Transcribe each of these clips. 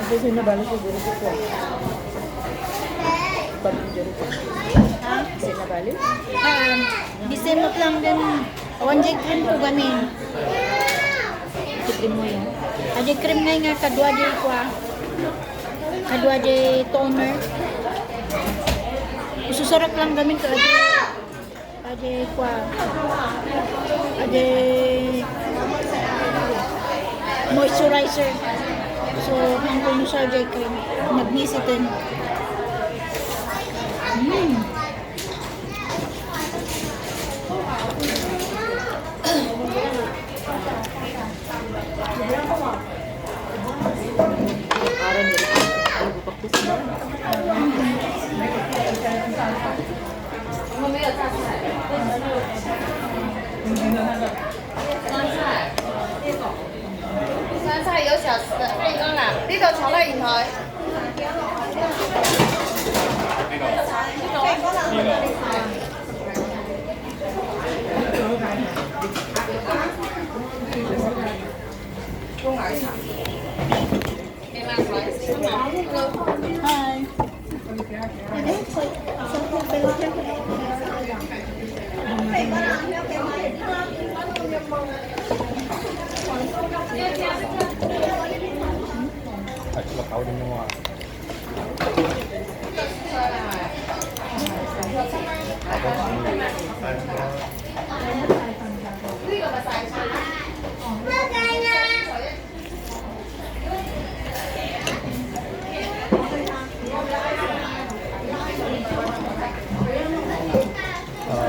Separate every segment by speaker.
Speaker 1: Kasi nabalo siguro ko. Pag-video ko.
Speaker 2: Ha?
Speaker 1: Kasi nabalo?
Speaker 2: December lang din. One cream ko gamin.
Speaker 1: Kitrim mo yun.
Speaker 2: Adi cream ngay nga kadwa di ko. Kadwa di toner. Susurak lang gamin ko adi ko. Adi moisturizer. So, ang ko sa adi cream. Nagnisitin.
Speaker 1: Aran din. Ay, bupaktis ba?
Speaker 3: 酸菜有小吃的，可以刚啦。呢度坐低然台。
Speaker 2: Hi.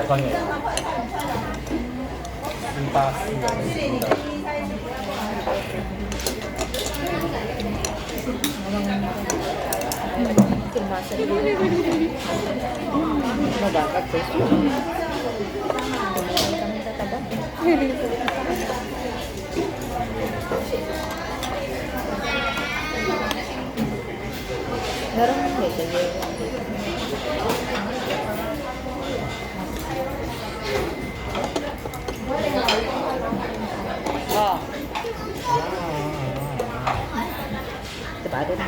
Speaker 4: Sonia. Empat.
Speaker 1: Kilmasa dito. Nabakag ko. Tumayan kami sa taba. Meron mo ito. Oh. Diba doon na?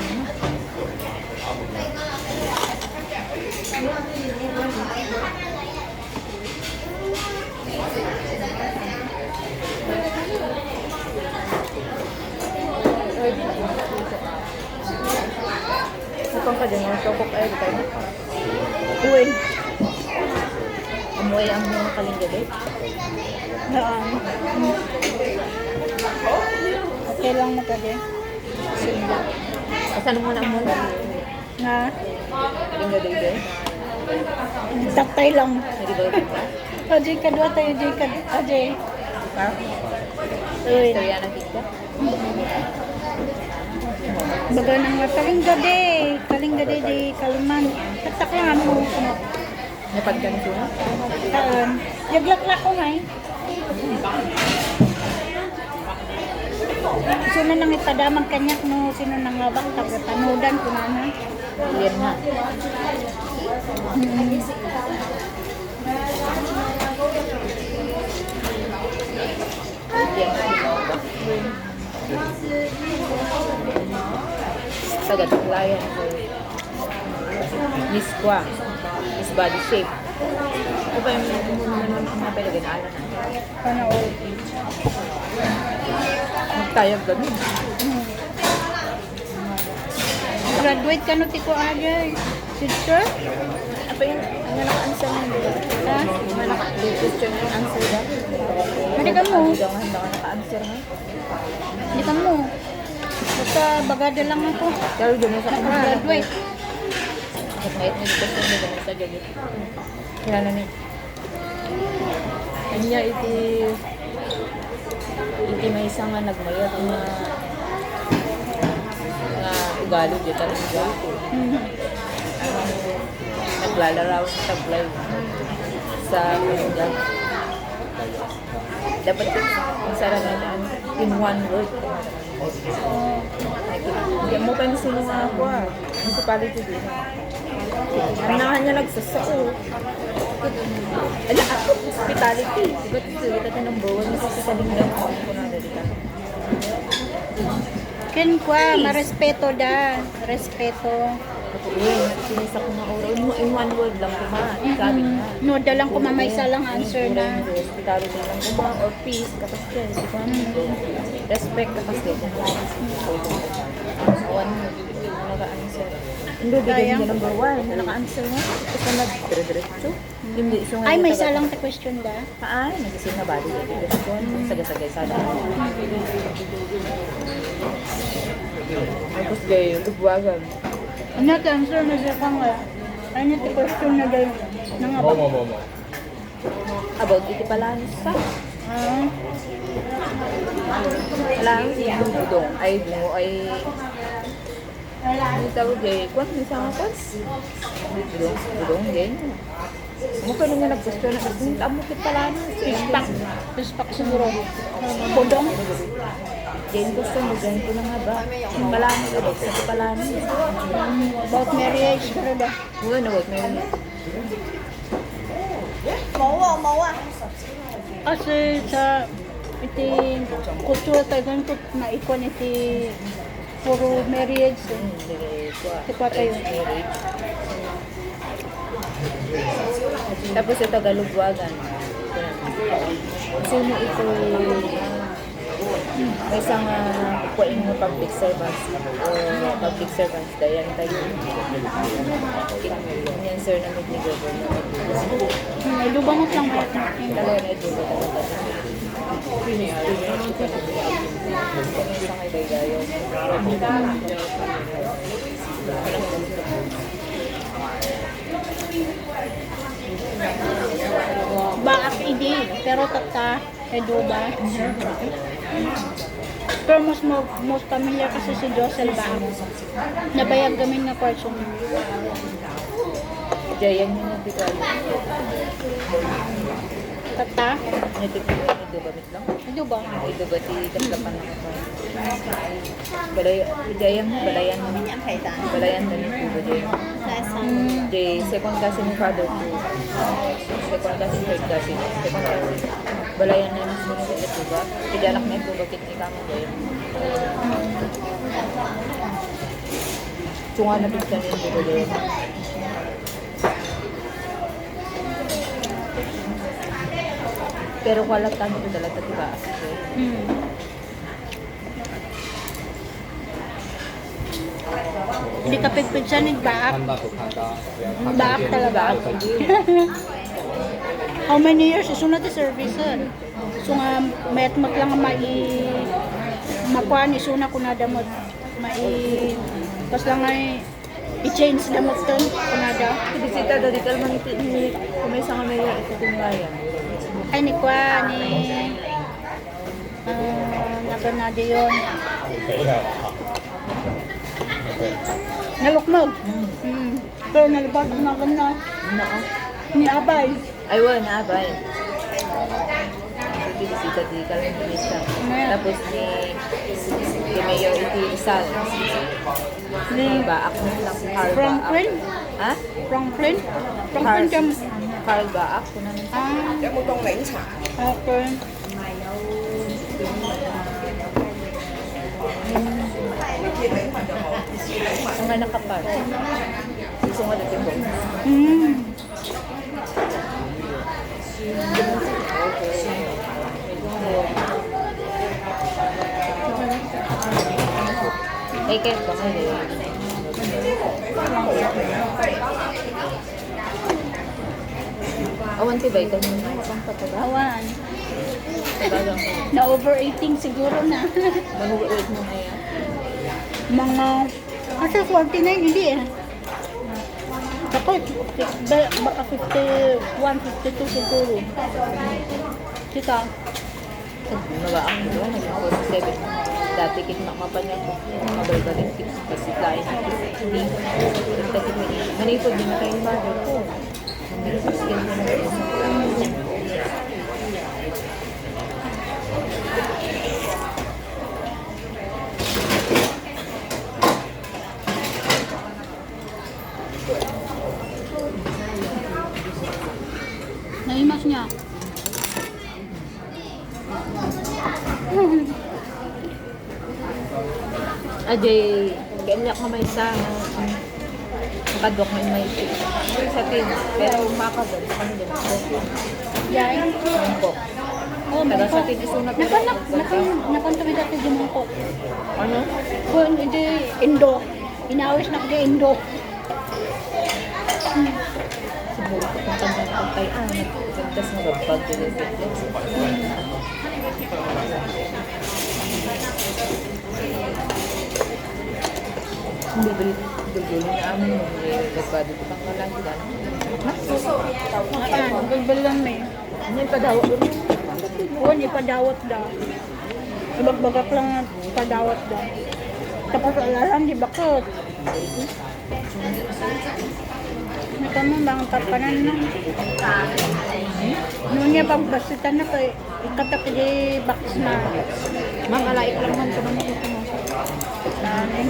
Speaker 1: Napang ka dyan yung sokok ay tayo. Uy. Amoy ang mga kalinggaday.
Speaker 2: Okay lang mo kade.
Speaker 1: Sila. Asan mo na muna?
Speaker 2: Na
Speaker 1: Kalinggaday day.
Speaker 2: taktay lang.
Speaker 1: Hindi ba ito ka?
Speaker 2: Ajay kadwa tayo ajay.
Speaker 1: Ha?
Speaker 2: Uy.
Speaker 1: Istorya ng kita?
Speaker 2: Baga nang kalingga di kalman. Tatak lang mo.
Speaker 1: Napagkan ko na?
Speaker 2: Taan. Yaglak-lak ko ngay. Sino nang ipadamang kanyak no, sino nang ngabak tanodan ko na na.
Speaker 1: Yan na. Yan na. Taga-taglayan ko. Miss Kwa. Miss Body Shape. Ano ba yung mga pinag-inaalan na?
Speaker 2: Ano all.
Speaker 1: Magtayag ganun.
Speaker 2: Graduate ka no tiko ajay. Sister?
Speaker 1: Apa yung naka-answer mo?
Speaker 2: Ha?
Speaker 1: Naka-question yung answer daw.
Speaker 2: Hindi ka mo.
Speaker 1: Hindi daw nga naka-answer nga.
Speaker 2: Hindi ka mo. Basta bagada lang ako.
Speaker 1: Pero dyan mo sa
Speaker 2: Naka-graduate.
Speaker 1: At ngayon may question mo dyan sa galit. Kailan ni? Kanya iti may isang nga nagmayat nga ugali dyan talaga. Naglalaraw sa taglay sa Kulinga. Dapat yung sarang na in one word. Hindi mo pa yung sino nga ako municipality din. Anahan niya nagsasao. Ala, ako, hospitality. Diba ito number 1 kasi sa linggang ako na dito.
Speaker 2: Ken kwa, marespeto da. Respeto.
Speaker 1: Sinisa ko na oras. In one word lang kuma. Sabi na.
Speaker 2: No, dalang ko mamay lang answer na.
Speaker 1: Hospitality lang kuma or peace. Kapag din. Respect kapag din. One word. Naka-answer. Hindi, bigyan niya number 1. Naka-answer nga. Ito nag-dire-diretso.
Speaker 2: Ay, may salang ta question da.
Speaker 1: Nagising na bali. Question. Sagasagay sana. Tapos kayo, lubwagan.
Speaker 2: Ano ta answer na sa kanga? Ano ta question na da nang apa?
Speaker 1: About iti pala sa. Alam, budong. Ay, bungo ay... Ano tawag eh? Kung ano sa mga pas? Budong, din. Mukha na niya nag-question na. Amo kit pala na.
Speaker 2: Pispak siguro. Bodong.
Speaker 1: Diyan gusto mo, diyan ko na nga ba? Yung pala na, about sa pala na.
Speaker 2: About marriage pero da.
Speaker 1: Ano, about marriage.
Speaker 2: Kasi sa iti kultura tayo ko naikon iti puro marriage. Iti pa tayo.
Speaker 1: Tapos ito galugwagan. Sino ito may isang kukuin mo public servants o public servants dayan tayo. Yan sir na ni government.
Speaker 2: Lubangot lang ba ito?
Speaker 1: Talaga na ito ba talaga? Sa ngay dayaw.
Speaker 2: Baak idi, pero tata, eduba. Pero most familiar kasi si Josel Baak. Nabayag gamin na person.
Speaker 1: Jayan yun yung bigay.
Speaker 2: Tata,
Speaker 1: Ito ba mit lang?
Speaker 2: eduba.
Speaker 1: Ito ba ti kaslapan na ito? Jayan mo, balayan mo. Balayan mo yung ba jayan. Jay, second kasi ni father ko. Second kasi, third kasi. Second kasi. Balayan na yung sunod ito ba? Tigalak na ito, bakit ni kamo jayan. Tunga na bigta na yung ba jayan. Pero walang tanong ito talaga, diba?
Speaker 2: Hindi ka pigpig siya ni Baak. Baak talaga. How many years? Isunod na service so nga mayat lang makuha ni suna ko na damot pas lang ay i-change damot ton kunada.
Speaker 1: Bisita dari kalman ni kumay sa kamaya ito tingayan.
Speaker 2: Ay ni kwa ni naganade yun. Nalukmog. Pero nalabag na gana. Ni Abay.
Speaker 1: Ay, wala na abay. Bisita di kalman ni Misa. Tapos ni Mayor iti Isal.
Speaker 2: Ni
Speaker 1: Baak na lang Carl
Speaker 2: Franklin.
Speaker 1: Ha?
Speaker 2: Franklin. Franklin jam.
Speaker 1: Carl Baak ko naman.
Speaker 2: Okay.
Speaker 1: Ang anak ka pa. Gusto nga natin po. Ay, kahit ba ngayon? Awan ti ba ito? Ang pataga?
Speaker 2: Awan.
Speaker 1: Tabagang ko.
Speaker 2: Na over 18 siguro na.
Speaker 1: Mahuwait mo na yan.
Speaker 2: Mga kasi 49 hindi eh. Ako baka 51, 52 siguro. Kita.
Speaker 1: Nabaang mo doon, naging 47. Dati kinakmapan niya ko. Mabalbalin kasi kain ako. Hindi. Manipod din na kayo ni mother ko. Hindi pa skill ko na rin. Ajay, ganyan ka may sa kadok may sa tin. Pero makagod kami din.
Speaker 2: Yain.
Speaker 1: Mangkok.
Speaker 2: Oh,
Speaker 1: Taga
Speaker 2: mangkok.
Speaker 1: sa tin isunat.
Speaker 2: Nakanta dati di mangkok.
Speaker 1: Ano?
Speaker 2: Kung hindi Indo. Inawis na kaya Indo.
Speaker 1: Siguro ko kung kanyang pagkay nagkantas na babag din. Hindi ba gagawin na amin yung nagbado ko pang kalanggan?
Speaker 2: Ayan, bulbul lang may.
Speaker 1: Ano yung padawa ko?
Speaker 2: Oo, ipadawat daw. Ibagbagak lang na padawat daw. Tapos alalang di bakit. May kamo bang tapanan na. Noon niya pagbasitan na kay ikatak di box na.
Speaker 1: Makalaik lang man sa mga ito mo.
Speaker 2: Dami.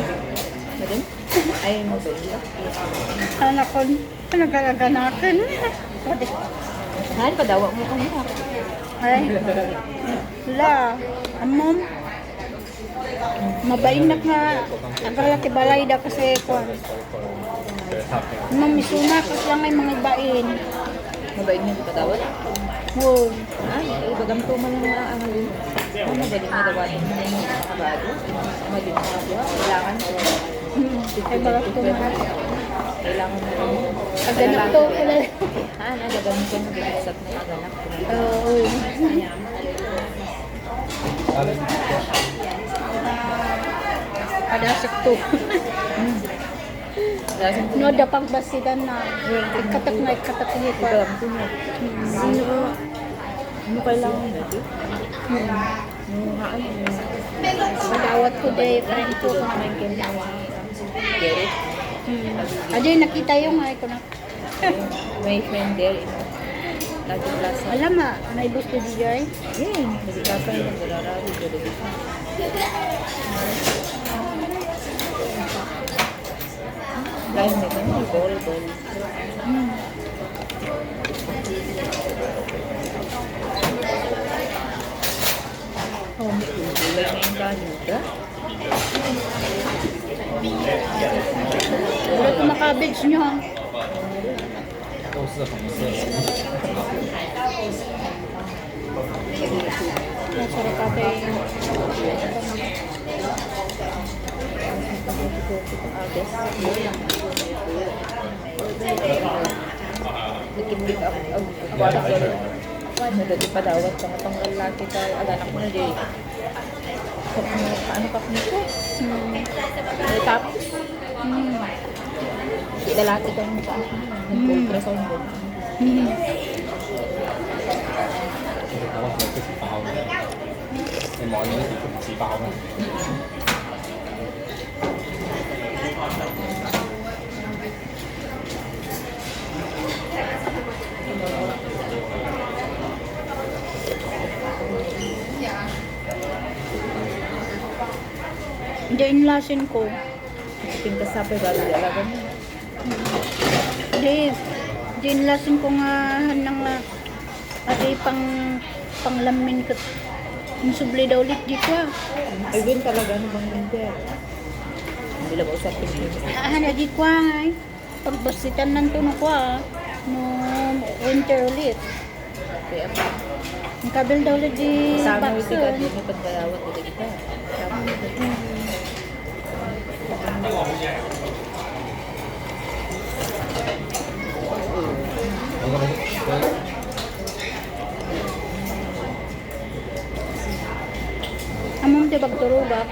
Speaker 1: Madin? Ay, mo ba ito?
Speaker 2: Anak ko, nagkakaganakan.
Speaker 1: Saan padawa mo kami ha?
Speaker 2: Ay, wala. Amom. Mabainak nga. Nagalaki balay da kasi kwan. Amom, misuna kasi lang may mga ibain.
Speaker 1: Mabait niya padawa?
Speaker 2: Woy.
Speaker 1: Ay, ibagam to man ang ahalin. Ano mabalik na dawatin mo yung mga kabado? Maging mga buha? Kailangan ko.
Speaker 2: Ay, bagat ko na.
Speaker 1: Kailangan mo rin.
Speaker 2: Pagdanak to pala.
Speaker 1: Nagagamit ko na bilisat na yung aganak ko.
Speaker 2: Oo. Padasik to.
Speaker 1: Lasin ko
Speaker 2: No, dapang basidan na. Ikatak na ikatak niya ko.
Speaker 1: ibagam ko na. Ano kailangan natin? Yung haan mo.
Speaker 2: Madawat ko day, friend ko.
Speaker 1: May ginawa. Derek.
Speaker 2: Ajay, nakita yung ay ko na.
Speaker 1: May friend there. Lagi plaza.
Speaker 2: Alam ma, may gusto di jay.
Speaker 1: Yeah, hindi ka pa yung nagdararabi ko dito. Dahil may kanya, ball. Oh, may kulay na yung kanuga.
Speaker 2: Wala ko makabits nyo ha.
Speaker 4: 都是红色的。
Speaker 2: Masarap ate.
Speaker 1: Nag-pick up ang kwarto. Nagdadi pa dawat sa matang lalaki tayo. Aganak mo na di. Paano pa nito? Tapos, lalaki ka mo pa. Nag-ultra sound mo.
Speaker 4: 我話佢食飽嘅，你望咗佢唔似飽咩？
Speaker 2: Hindi inlasin ko.
Speaker 1: Pinta sa pagalo di alaga mo.
Speaker 2: Hindi inlasin ko nga nang ate panglamin ko. Yung subli daw ulit di ko.
Speaker 1: Ay, win talaga ano bang hindi. Hindi lang usap pinto.
Speaker 2: Hana di ko ay. Pagbasitan ng tuno ko no winter ulit.
Speaker 1: Kaya pa.
Speaker 2: Ang kabil daw ulit di
Speaker 1: Sama yung tigat
Speaker 2: bakson.
Speaker 1: yung pagdalawat dito kita.
Speaker 2: Among di pagturugak.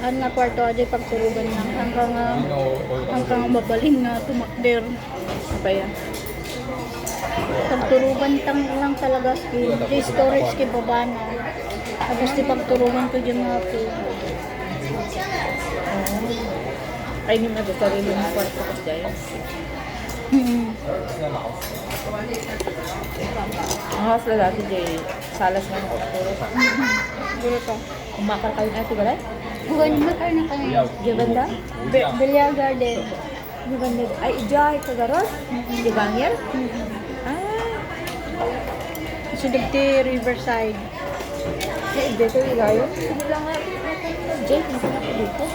Speaker 2: Ang nga kwarto di pagturugan lang hanggang mabaling nga tumakder.
Speaker 1: Apa yan?
Speaker 2: Pagturugan lang talaga di storage ki baba na. Tapos di pagturugan ko dyan nga po.
Speaker 1: Ay, hindi mo sarili mo kwarto ko dyan. Ang house na dati dyan, salas na ng kwarto.
Speaker 2: Dito ka.
Speaker 1: Kumakar kayo na ito ba?
Speaker 2: Buwan na kayo na kayo.
Speaker 1: Di banda?
Speaker 2: Billiard Garden.
Speaker 1: Di banda? Ay, ijay, kagaros? Di bangir? Ah,
Speaker 2: Sudagti Riverside.
Speaker 1: Dito ilayo. Hindi lang nga. Jake, hindi na ako dito.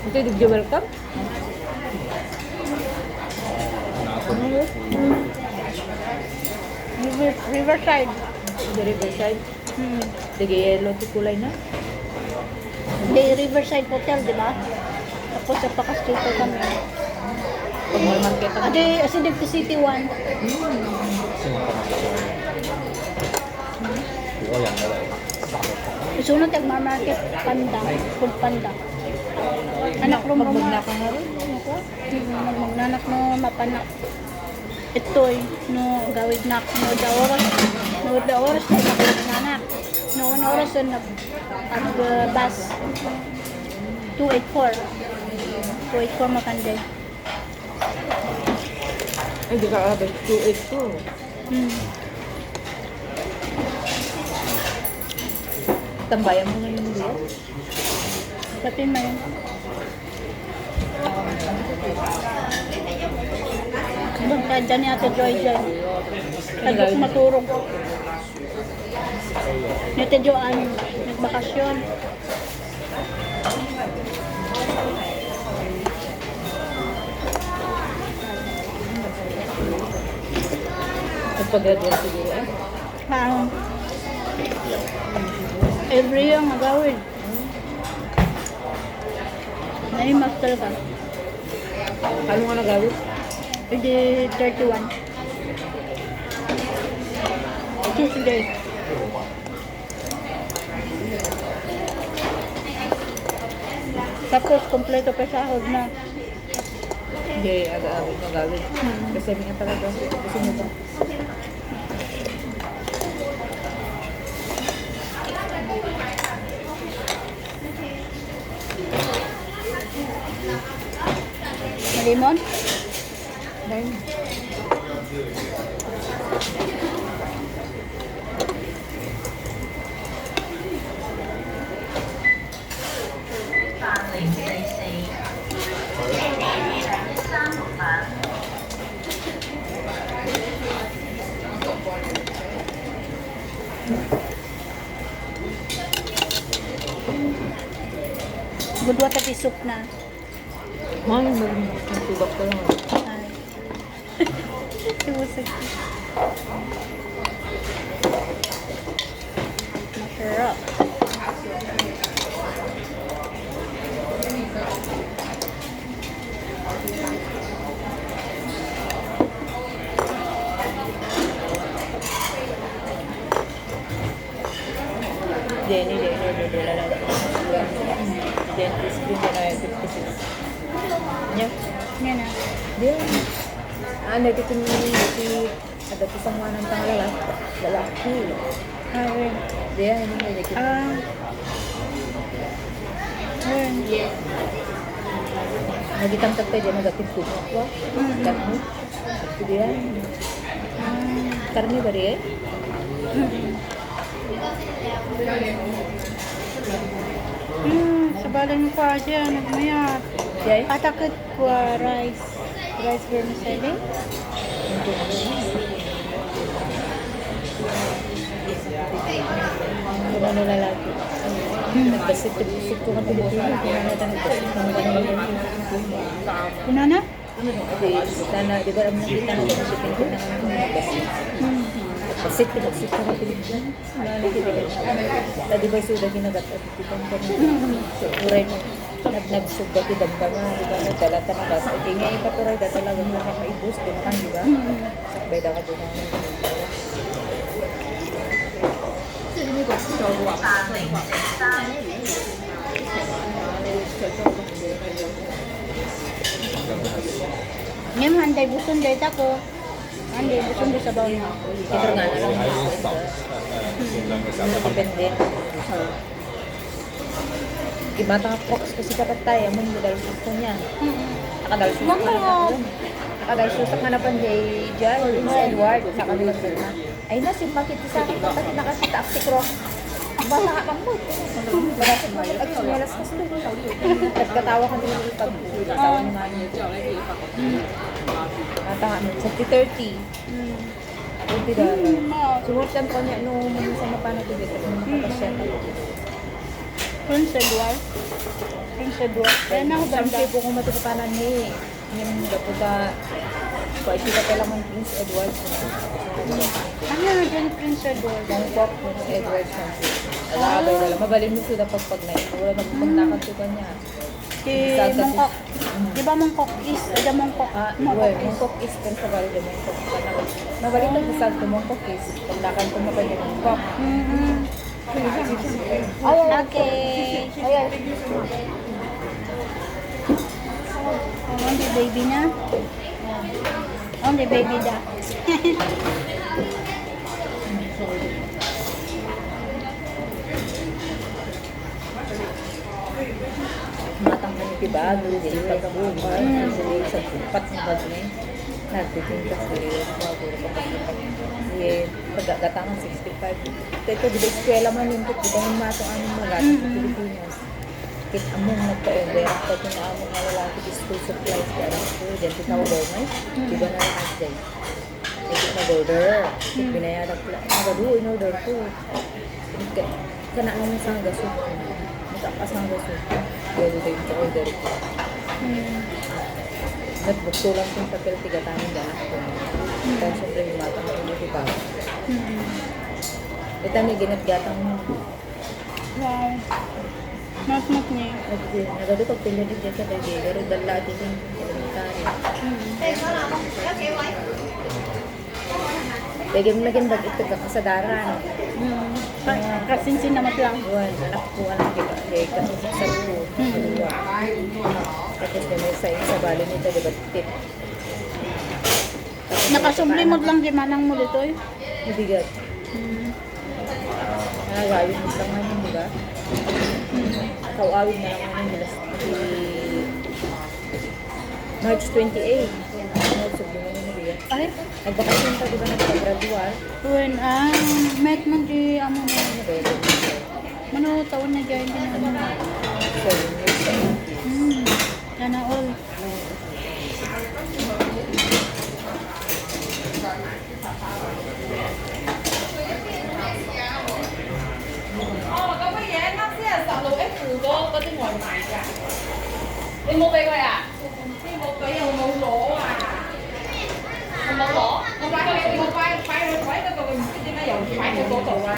Speaker 1: Ito yung di welcome?
Speaker 2: Riverside.
Speaker 1: Di Riverside.
Speaker 2: Hmm.
Speaker 1: Di yellow ti kulay na.
Speaker 2: Di Riverside Hotel, di ba? Tapos sa Pakastito kami.
Speaker 1: Pag mall market ako.
Speaker 2: Adi, Asidip City 1.
Speaker 4: 如果人嘅嚟殺到
Speaker 2: Isunod yung market, panda, food panda. Anak rum rum
Speaker 1: Magmagna ka nga rin. Ako.
Speaker 2: magnanak no mapanak. Ito'y no gawid nak no da oras tayo nanak. No oras na bus 284 makanday.
Speaker 1: Ay, di ka abay. 282. Tambayan mo na yung diya.
Speaker 2: Pati na yun. Punta dyan ni Ate Joy dyan. Tagok maturong. Ni Ate Joan, nagbakasyon.
Speaker 1: Nagpag-graduate siguro eh.
Speaker 2: Every year magawin. Nai-master ka.
Speaker 1: Ano nga nagawin?
Speaker 2: Hindi 31. Tuesday. Tapos, kompleto pa sahod na.
Speaker 1: Hindi, agawin. Kasi nga talaga. Kasi mo ba?
Speaker 2: Limon?
Speaker 1: Dahil.
Speaker 2: Budwa tagi soup na.
Speaker 1: Mami, magtubak ko lang.
Speaker 2: Iwasag. Masarap.
Speaker 1: Denny, dentist din na yung 56. Nya?
Speaker 2: Yan na.
Speaker 1: Diyan. Nagtitin si ada pisang manang tanggal lalaki.
Speaker 2: Ayun.
Speaker 1: Diyan, hindi nagtitin.
Speaker 2: Ayun.
Speaker 1: Nagitang tatay dyan, nagatitin ko. Karni. Diyan. Karni ba rin?
Speaker 2: Sabalan ko aja nagmayat.
Speaker 1: Jay?
Speaker 2: Atakit ko rice. Rice vermicelli.
Speaker 1: Kung ano lalaki. Nagbasit ko ng Pilipino. Kung ano nagbasit ko ng Pilipino.
Speaker 2: Una na?
Speaker 1: Di ba naman nakita na gano'n shipping ko ng nagbasit. Basit ko ng Pilipino. Tadi ba suda ginagat at itipan ka na. Uray mo. Nagsugda ti damdama. Di ba nagdalata na basa. Kaya nga ipaturay da talagang nakakaibus. Di naman, di ba? Sakbay da ka doon ang
Speaker 2: Ngem handay buson day tako. Handay buson day sa bawo na.
Speaker 1: Ito nga na lang. Depende. Ibata ka prox kasi kapag tayo, mo hindi dahil susto niya. Nakadahil susto ka na doon. Nakadahil susto ka na pa Jay, Prince Edward, sa kanilang na. Ay na, simpakit sa akin, bakit nakasita si Croc. Bala ka pang bot. Wala sa mga at sinelas ka sila. Nagkatawa ka nila pag tawa ni Mami. Natanga mo. Sa 30. $20. Sumutan ko niya nung sa mapano ko dito. Nakapasya ka.
Speaker 2: Prince Edward. Prince Edward. Kaya na ako banda.
Speaker 1: Sampai po kung matukapanan ni. Yung daputa. Kung ikita ka lang ng Prince Edward.
Speaker 2: Ano na dyan Prince Edward?
Speaker 1: Bangkok, Prince Edward sampai. Alabay wala. Mabalin mo sila pag na ito. Wala nagpagtakad ko kanya.
Speaker 2: Si Mongkok. Di ba Mongkok is? Ada Mongkok.
Speaker 1: Mongkok is kan sa bali de Mongkok. Mabalin lang sa to Mongkok is. Paglakan ko na kanya Mongkok.
Speaker 2: Okay. Oh, the baby na. Oh, the baby da.
Speaker 1: Matang ka ni Tibago, di pagkabuka. Sa pupat na bag niya. Nagtitin ka sa iyo. Pagkakatangan 65. Ito, di ba eskwela man yung di ba yung matong anong magatang sa Pilipinas. Kit among nagpa-order. Pag kinaamong na lalaki di school supplies di anak ko. Diyan tinawag may. Di ba na lang day. Ito nag-order. Binayaran ko lang. Nagaduo, in-order ko. Kanaan mo sa gaso. Matakas ang gaso. Pwede tayo sa order ko. Nagbukto lang kung papel tigatangan dyan ako. Kaya siyempre yung matang ko yung iba. Ito may ginat-gatang mo.
Speaker 2: Wow. Mas niya.
Speaker 1: Nagado pag pila din dyan sa baby. Pero dala din yung komentary. Lagyan mo lagyan bag ito ka kasadaran.
Speaker 2: Kasinsin naman lang.
Speaker 1: Buwan, anak ko, anak ko. Kasi sa ko. Tapos may sa bali nito, diba, tip.
Speaker 2: Nakasublimod lang di manang mo dito eh.
Speaker 1: Mabigat. Nagawin mo lang naman, di ba? Kawawin na lang naman nila. March 28. Sublimod na mabigat.
Speaker 2: Ay,
Speaker 1: Nagbakasyon pa, di ba, nagpa-gradual?
Speaker 2: when met man di amo na.
Speaker 1: Pwede.
Speaker 2: Mano taon na dyan din naman.
Speaker 1: 7 years.
Speaker 2: Sana all.
Speaker 3: Có cái giá nó sẽ là sợ đồ ép phù có bên ngoài賣㗎. Đi mua俾佢啊？đi mua俾又冇攞啊？我冇攞，我擺喺嗰度，唔知點解又擺喺嗰度啊？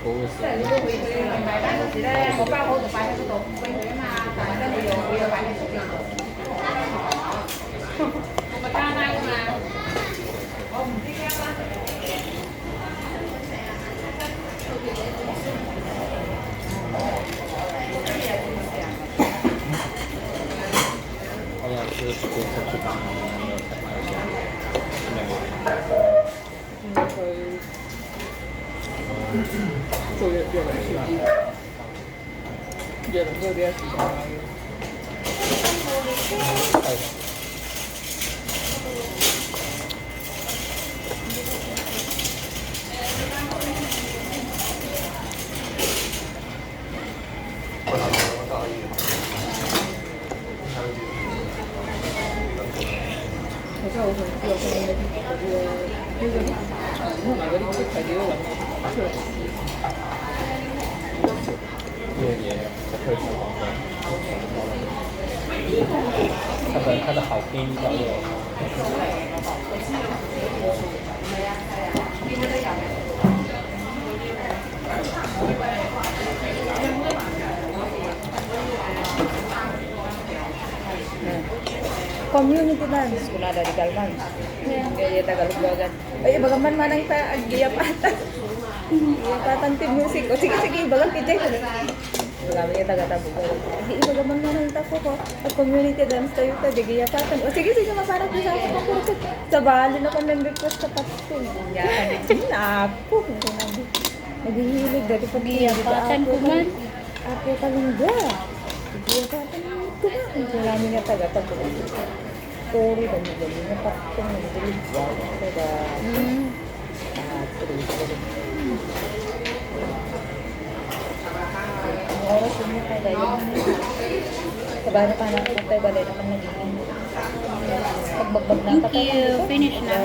Speaker 3: 即係你都會去埋單嗰時咧，我包好就擺喺嗰度俾佢啊嘛，但係跟住又擺喺嗰邊度。我咪加拉㗎嘛，我唔知加拉。
Speaker 4: 好像是直接去打没有太大的
Speaker 1: 應該做越嚟越啲，越嚟越啲時間。我真係好想知我嗰啲同埋嗰啲係幾好揾出嚟試。
Speaker 4: 因为也不会说广东，他的好听比较热。
Speaker 1: Community dance kung nada di Kalman. Kaya Tagalog-logan. Ay, bagaman man ang giyapatan. Giyapatan team music. O sige, bagang kijay ko. Bagaman niya taga-tabugan. Ay, bagaman man ang tako ko. Pag community dance tayo ito, di giyapatan. O sige, maparang ko sa akin. Sa bali na kung nag-request sa pato. Yan, ako. Naghihilig dati pag
Speaker 2: Giyapatan ko man.
Speaker 1: Ako kalingga. Giyapatan ko ba? Ang namin nga taga-tabugan. Story dan jadi ngepatong jadi ada terus tayo. Sabana pa na, patay balay naman naging. Pagbagbag na
Speaker 2: Thank
Speaker 1: patay.
Speaker 2: you. Finish na.